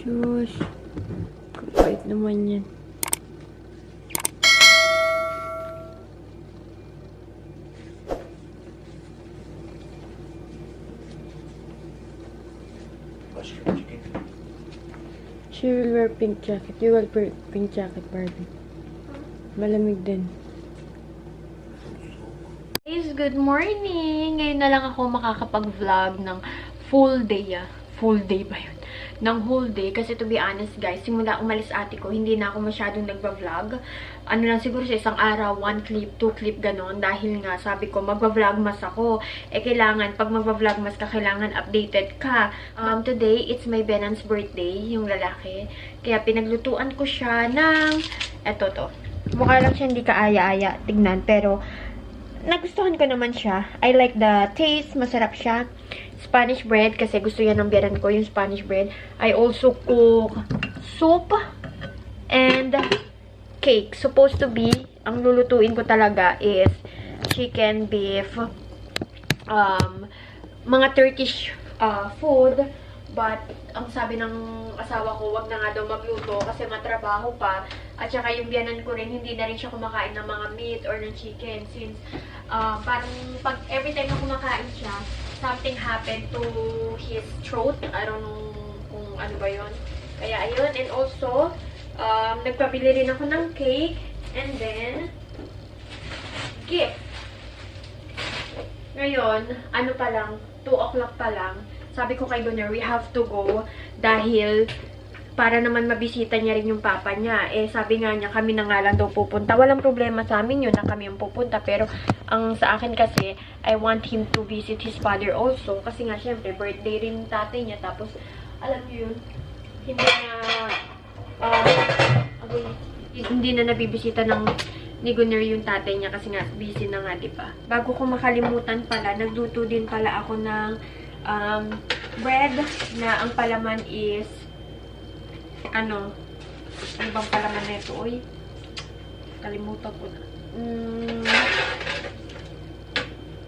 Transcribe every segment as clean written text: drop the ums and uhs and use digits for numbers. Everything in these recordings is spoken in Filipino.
Shush. Kapait naman yan. She will wear pink jacket. You will wear pink jacket, Barbie. Malamig din. Guys, good morning! Ngayon na lang ako makakapag-vlog ng full day, Full day ba yun? Ng whole day. Kasi to be honest, guys, simula umalis ate ko, hindi na ako masyadong nagba-vlog. Ano lang siguro sa isang araw, 1 clip, 2 clip, ganon. Dahil nga, sabi ko, magba-vlogmas ako. Kailangan, pag magba-vlogmas ka, kailangan updated ka. Today, it's my Benan's birthday, yung lalaki. Kaya pinaglutuan ko siya ng, eto to. Mukha lang siya hindi kaaya-aya tignan, pero nagustuhan ko naman siya. I like the taste, masarap siya. Spanish bread, kasi gusto yan ng biyanan ko, yung Spanish bread. I also cook soup and cake. Supposed to be, ang lulutuin ko talaga is chicken, beef, mga Turkish food. But, ang sabi ng asawa ko, wag na nga daw magluto kasi matrabaho pa. At saka yung biyanan ko rin, hindi na rin siya kumakain ng mga meat or ng chicken. Since, parang pag every time na kumakain siya, something happened to his throat. I don't know kung ano ba yun. Kaya, ayun. And also, nagpabili rin ako ng cake. And then, gift. Ngayon, ano pa lang, 2 o'clock pa lang. Sabi ko kay Gunnar, we have to go. Dahil, para naman mabisita niya rin yung papa niya. Eh, sabi nga niya, kami na nga lang daw pupunta. Walang problema sa amin yun na kami yung pupunta. Pero, ang sa akin kasi, I want him to visit his father also. Kasi nga, syempre, birthday rin tatay niya. Tapos, alam niyo yun, hindi na nabibisita ng ni Gunnar yung tatay niya. Kasi nga, busy na nga, diba? Bago ko makalimutan pala, nagluto din pala ako ng bread na ang palaman is ano bang palaman na ito? Uy, kalimutan ko na.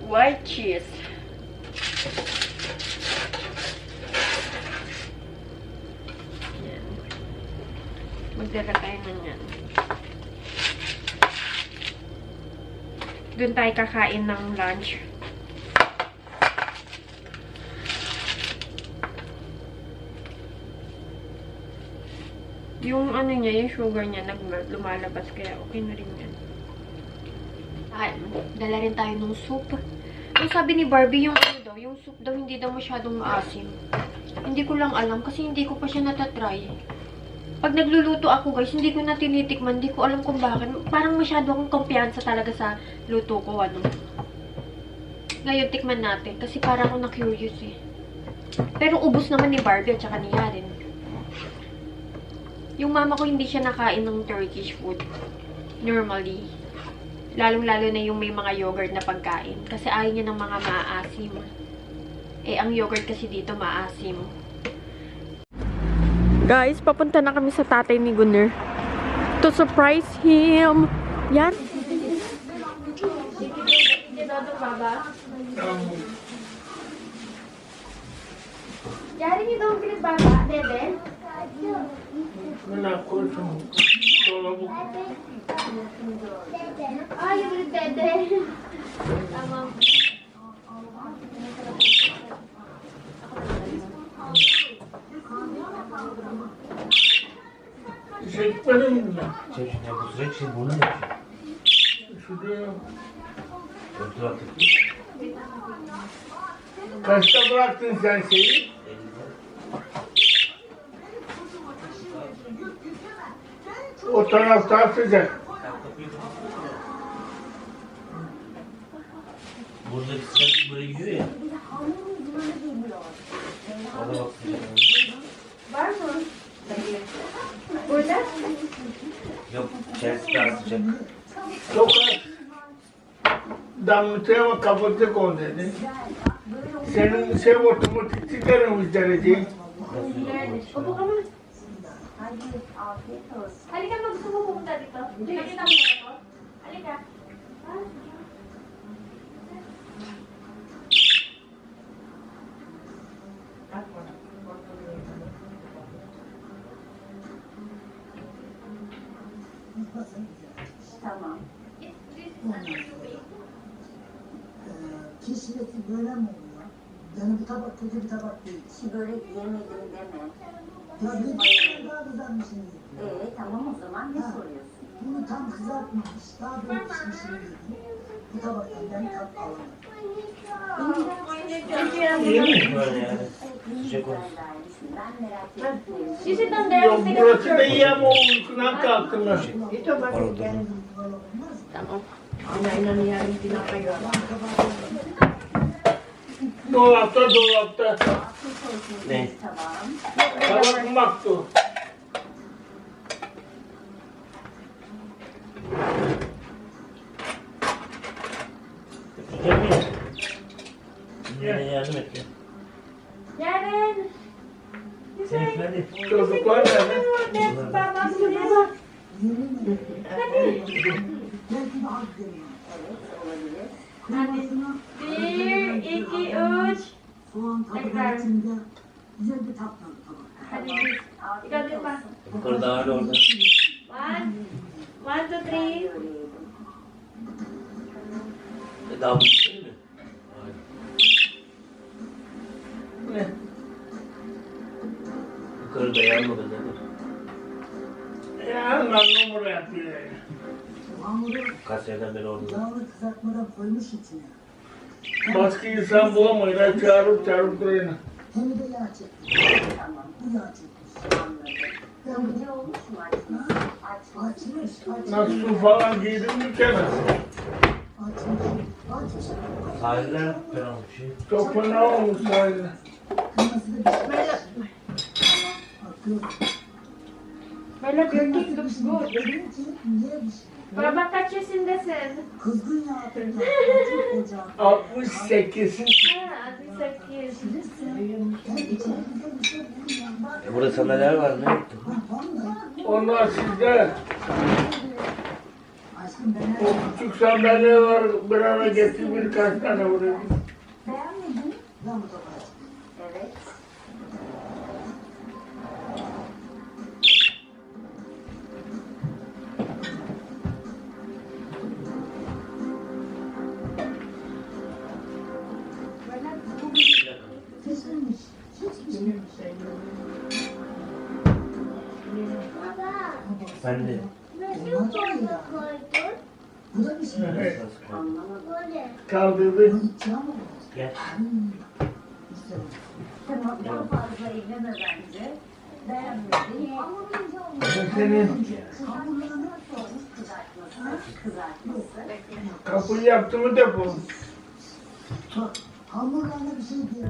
White cheese. Yan. Magdala tayo na yan. Doon tayo kakain ng lunch. Yung ano niya, yung sugar niya, lumalabas. Kaya okay na rin yan. Dala rin tayo ng soup. Ang sabi ni Barbie, yung ano daw, yung soup daw, hindi daw masyadong maasim. Hindi ko lang alam, kasi hindi ko pa siya natatry. Pag nagluluto ako, guys, hindi ko na tinitikman. Hindi ko alam kung bakit. Parang masyado akong kumpiyansa talaga sa luto ko, ano. Ngayon, tikman natin. Kasi parang ako na-curious, eh. Pero ubos naman ni Barbie at saka ni Yaren. Yung mama ko hindi siya nakain ng Turkish food. Normally. Lalong-lalo na yung may mga yogurt na pagkain. Kasi ayaw niya ng mga maaasim. Eh, ang yogurt kasi dito maasim. Guys, papunta na kami sa tatay ni Gunnar. To surprise him. Yan. Yari niyo daw pinagbaba, Dede? Ay, yung ulit Dede. Tama. Kaçta bıraktın sen şeyi? O taraftan sıcak. Buradaki sıcaklık böyle gidiyor ya. Ona bak sıcak. Var mı? Burada? Yok, içerisi daha sıcak. Çok az. Damıtıya kapattık onu dedi. Senin şey otomatik çıkarmış dereceyi. Upo ka na. Halika, gusto mo pumunta dito? Nakita mo na ito? Halika. Kişileti böyle mi oluyor? Yani bu tabak kötü bir tabak değil. Çiğ börek yemedim deme. Ya bir tane daha kızarmışsın dedi. Tamam o zaman ne Ha. soruyorsun? Bunu tam kızartmamış, daha böyle pişmişsin dedi. Bu tabaktan ben tat alamadım. İyi mi böyle yani? Sıcak olsun. Ben merak ettim. You sit down there. Yok burası da iyi ama uykudan kalktılar. Pardon. Tamam. Dolapta. Ne? Tabağım. Tabak baktı. Sıcak mı? Yine yardım et ya. Yarın. Sen hadi. Çocuklar nerede? Baba Yemin ederim. Belki daha güzel. Evet olabilir. Kıymasına Bir, iki, üç. soğan tadı Tekrar. var içinde. Güzel bir tat var tabak. Hadi. Afiyet Ikaw pa. olsun. Yukarı dağılı orada. 1, 1, 2, 3. Daha bu değil mi? Ne? Yukarı dayanmadı değil mi? Ya numara yapıyor. Hamuru Kaç seneden beri orada. yağlı kızartmadan koymuş içine. Başka insan bulamayız. Çağırıp duruyor. Hem de yağ çekmiş. Tamam Bu yağ çekmiş. anladım. Ben bunu Ne olmuş mu açmış? Açmış. açmış. Nasıl su falan giydim mi kenara? Açmış. Sahiller fena olmuş. Çok fena olmuş sahilde. Kıyması da pişmiş. Akıyor. My love, your cake looks good. Dedim ki niye bir şey? Baba kaç yaşındasın? Kızgın yağ atınca açık ocağım. 68. Ha, 68. Hem içine güzel bir şey bulun ya. Burada sandalyeler var ne yaptın? Ha, vallahi. Onlar sizde. Aşkım ben O her küçük sandalye var. Bir ara getir birkaç tane buraya. Beğenmedin mi? zaman bu tabağı açtım. Evet. Pişirmiş. Hiç pişmemiş. Ben de. Olmaz mı ya? Bu da pişmiş. Evet. Anlamadım. Kaldırdı. Bunu içine mi olmaz? Gel. İşte Tamam daha fazla eyleme bence. Beğenmedin. Ama bence olmadı. Senin hamurlarını Kızartması. kapıyı yaptı mı depo? hamurlarına bir şey diyor.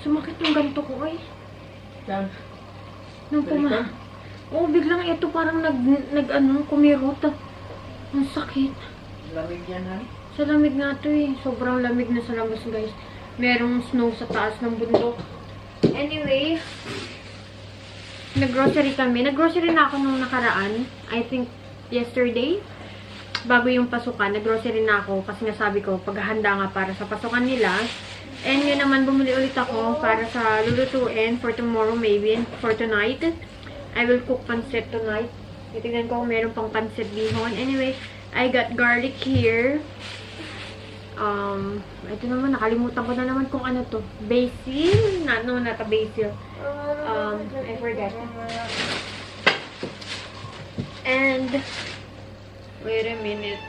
Sumakit yung ganito ko ay. Yan. Nung puma. Oo, biglang ito parang kumirot. Ang sakit. Lamig yan ha? Sa lamig nga to eh. Sobrang lamig na sa labas guys. Merong snow sa taas ng bundok. Anyway, nag-grocery kami. Nag-grocery na ako nung nakaraan. I think yesterday. Bago yung pasukan, nag-grocery na ako. Kasi nasabi ko, paghahanda nga para sa pasukan nila. And yun naman, bumili ulit ako para sa lulutuin for tomorrow maybe. For tonight. I will cook pancit tonight. Titignan ko kung meron pang pancit bihon. Anyway, I got garlic here. Ito naman, nakalimutan ko na naman kung ano to. Basil? No, not a basil. I forgot. And Wait a minute.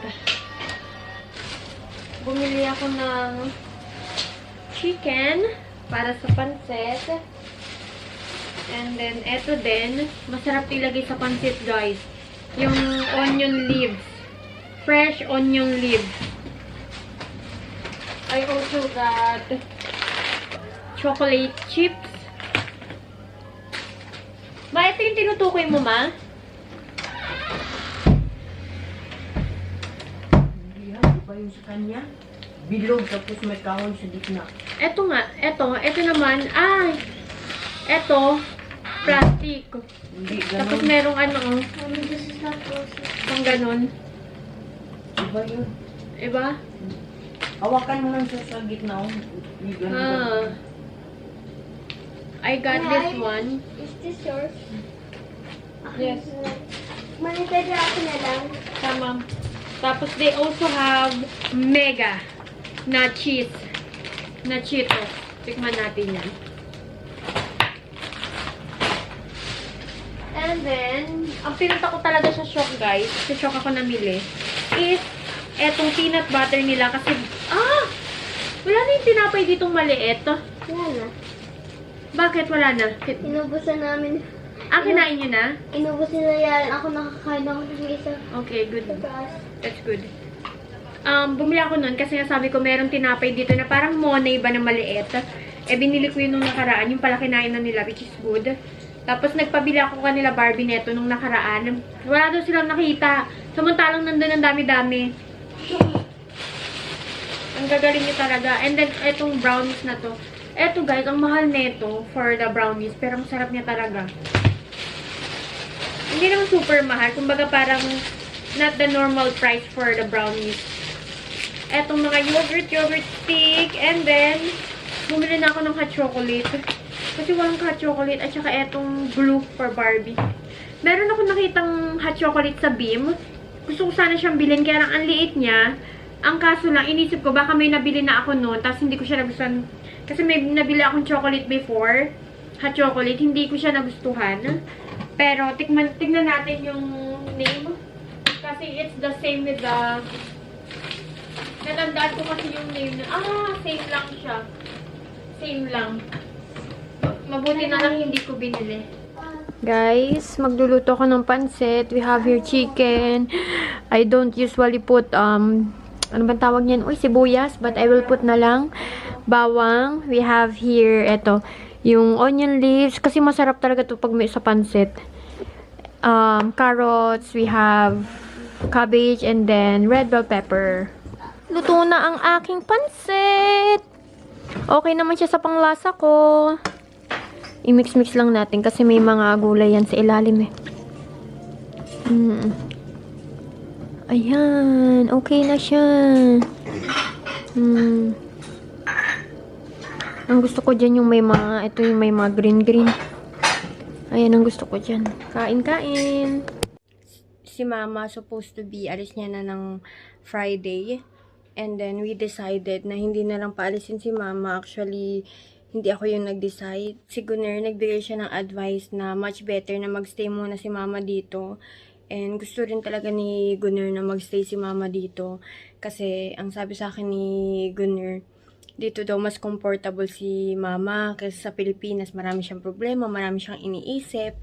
Bumili ako ng chicken para sa pancit. And then, eto din. Masarap ilagay sa pancit, guys. Yung onion leaves. Fresh onion leaves. I also got chocolate chips. Ma, ito yung tinutukoy mo, ma? Yan, iba yung sa kanya. Bilog, tapos may kahon sa gitna. Eto nga, eto naman, ay, eto, plastic. Hindi Tapos ganun. merong ano, kung ganun. Iba yun. Diba? Hawakan mo lang sa gitna. Oh. Hindi ganun. Ah. I got this one. Is this yours? Yes. Manitadya ako na lang. Tama. Tapos they also have mega na cheese. Na Cheetos. Tikman natin yan. And then, ang pinunta ko talaga sa shop, guys, sa shop ako namili, is etong peanut butter nila kasi, wala na yung tinapay ditong maliit. Wala na. Bakit wala na? Inubusan namin. Kinain nyo na? Inubusan na yan. Ako nakakain ako ng isa. Okay, good. Sa taas. That's good. Bumili ako nun kasi nga sabi ko meron tinapay dito na parang monay ba na maliit. Binili ko yun nung nakaraan. Yung pala kinain na nila, which is good. Tapos nagpabili ako kanila Barbie neto nung nakaraan. Wala daw silang nakita. Samantalang nandun ang dami-dami. Ang gagaling niyo talaga. And then, etong brownies na to. Eto guys, ang mahal neto for the brownies. Pero ang sarap niya talaga. Hindi naman super mahal. Kumbaga parang not the normal price for the brownies. Etong mga yogurt stick. And then, bumili na ako ng hot chocolate. Kasi walang hot chocolate at saka etong glue for Barbie. Meron ako nakitang hot chocolate sa Beam. Gusto ko sana siyang bilhin kaya lang ang liit niya. Ang kaso lang, inisip ko baka may nabili na ako noon tapos hindi ko siya nagustuhan. Kasi may nabili akong chocolate before. Hot chocolate. Hindi ko siya nagustuhan. Pero tignan natin yung name. Kasi it's the same with the... Natandaan ko kasi yung name na... same lang siya. Same lang. Mabuti na lang hindi ko binili. Guys, magluluto ako ng pancit. We have here chicken. I don't usually put, ano bang tawag niyan? Uy, sibuyas. But I will put na lang bawang. We have here, eto, yung onion leaves. Kasi masarap talaga to pag may sa pancit. Carrots. We have cabbage and then red bell pepper. Luto na ang aking pancit. Okay naman siya sa panglasa ko. I-mix-mix lang natin kasi may mga gulay yan sa ilalim eh. Ayan. Okay na siya. Ang gusto ko dyan yung may mga, ito yung may mga green-green. Ayan ang gusto ko dyan. Kain-kain. Si Mama supposed to be, alis niya na ng Friday. And then we decided na hindi na lang paalisin si Mama. Actually, hindi ako yung nag-decide. Si Gunner, nagbigay siya ng advice na much better na magstay muna si Mama dito. And gusto rin talaga ni Gunner na magstay si Mama dito. Kasi ang sabi sa akin ni Gunner, dito daw mas comfortable si Mama. Kasi sa Pilipinas marami siyang problema, marami siyang iniisip.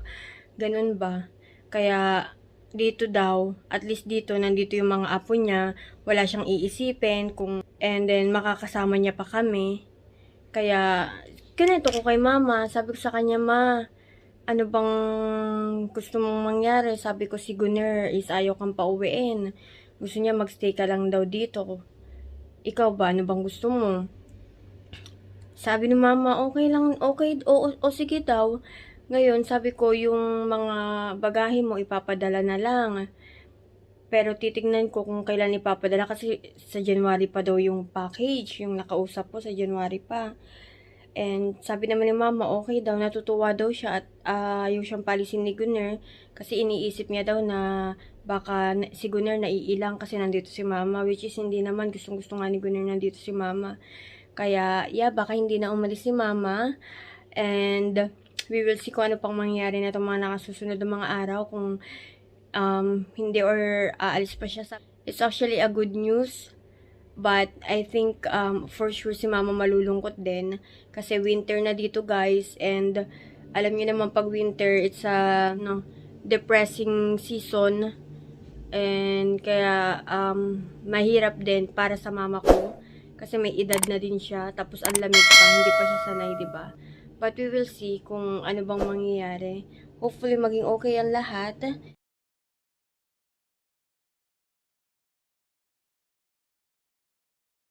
Ganun ba? Kaya dito daw, at least dito, nandito yung mga apo niya. Wala siyang iisipin. And then makakasama niya pa kami. Kaya, ganito ko kay Mama. Sabi ko sa kanya, Ma, ano bang gusto mong mangyari? Sabi ko si Gunner is ayaw kang pauwiin. Gusto niya magstay ka lang daw dito. Ikaw ba? Ano bang gusto mo? Sabi ni Mama, okay lang, okay, o sige daw. Ngayon, sabi ko, yung mga bagahe mo, ipapadala na lang. Pero titignan ko kung kailan ipapadala kasi sa January pa daw yung package, yung nakausap ko sa January pa. And sabi naman ni Mama, okay daw, natutuwa daw siya at yung siyang palisin ni Gunner kasi iniisip niya daw na baka si Gunner naiilang kasi nandito si Mama, which is hindi naman, gustong-gusto nga ni Gunner nandito si Mama. Kaya, yeah, baka hindi na umalis si Mama. And we will see kung ano pang mangyayari na itong mga nakasusunod ng mga araw, kung hindi or aalis pa siya sa... It's actually a good news. But I think for sure si mama malulungkot din. Kasi winter na dito guys. And alam niyo naman pag winter, it's a depressing season. And kaya mahirap din para sa mama ko. Kasi may edad na din siya. Tapos ang lamig pa. Hindi pa siya sanay, diba? But we will see kung ano bang mangyayari. Hopefully maging okay ang lahat.